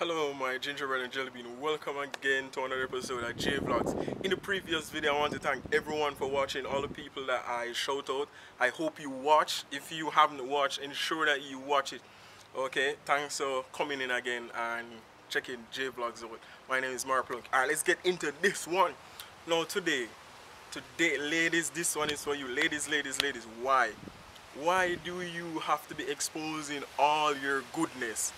Hello my gingerbread and jelly bean, welcome again to another episode of JVLOGS. In the previous video I want to thank everyone for watching, all the people that I shout out. I hope you watch. If you haven't watched, ensure that you watch it. Okay, thanks for coming in again and checking JVLOGS out. My name is Plunkett. Alright, let's get into this one. Now today ladies, this one is for you. Ladies, why? Why do you have to be exposing all your goodness?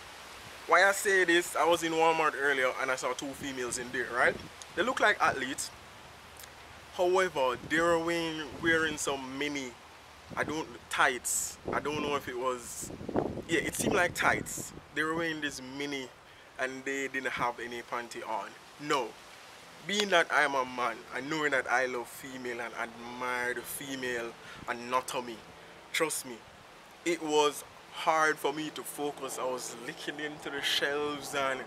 Why I say this, I was in Walmart earlier and I saw two females in there, right? They look like athletes. However, they were wearing some mini, tights. I don't know if it was, yeah, it seemed like tights. They were wearing this mini and they didn't have any panty on. No. Being that I'm a man and knowing that I love female and admire the female anatomy, trust me, it was hard for me to focus. I was looking into the shelves and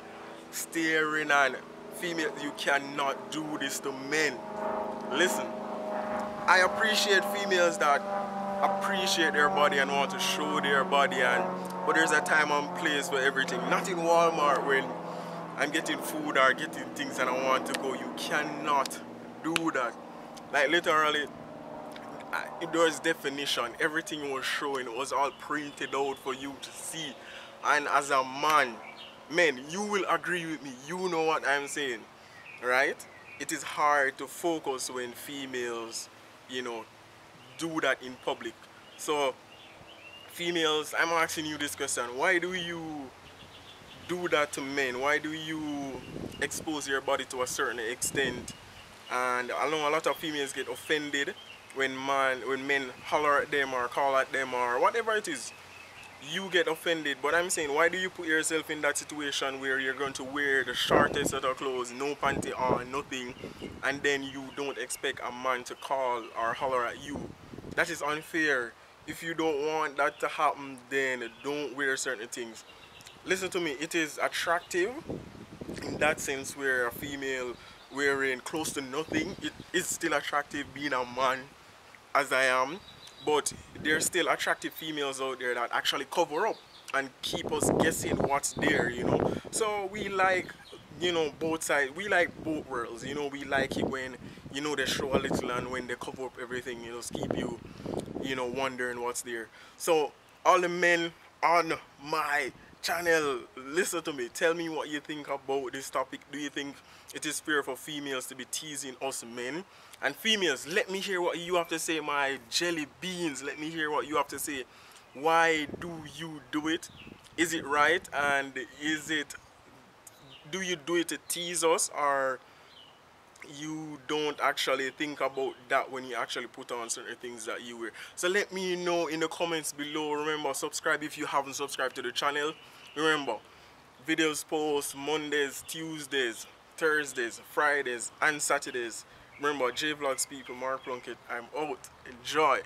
staring, and female, you cannot do this to men. Listen, I appreciate females that appreciate their body and want to show their body, but there's a time and place for everything. Not in Walmart when I'm getting food or getting things and I want to go. You cannot do that. Like literally, there was definition, everything was showing, it was all printed out for you to see. And as a man, men, you will agree with me, you know what I'm saying, right? It is hard to focus when females, you know, do that in public. So females, I'm asking you this question: why do you do that to men? Why do you expose your body to a certain extent? And I know a lot of females get offended when men holler at them or call at them or whatever it is. You get offended, but I'm saying, why do you put yourself in that situation where you're going to wear the shortest set of clothes, no panty on, nothing, and then you don't expect a man to call or holler at you? That is unfair. If you don't want that to happen, then don't wear certain things. Listen to me, it is attractive in that sense where a female wearing close to nothing, it is still attractive being a man as I am, but there's still attractive females out there that actually cover up and keep us guessing what's there, you know. So we like, you know, both sides. We like both worlds, you know. We like it when, you know, they show a little, and when they cover up everything, you know, keep you, you know, wondering what's there. So all the men on my channel, listen to me, tell me what you think about this topic. Do you think it is fair for females to be teasing us men? And females, let me hear what you have to say. My jelly beans, let me hear what you have to say. Why do you do it? Is it right? And do you do it to tease us, or you don't actually think about that when you actually put on certain things that you wear? So let me know in the comments below. Remember, subscribe if you haven't subscribed to the channel. Remember, videos post Mondays, Tuesdays, Thursdays, Fridays and Saturdays. Remember, JVLOGS people, Plunkett, I'm out. Enjoy.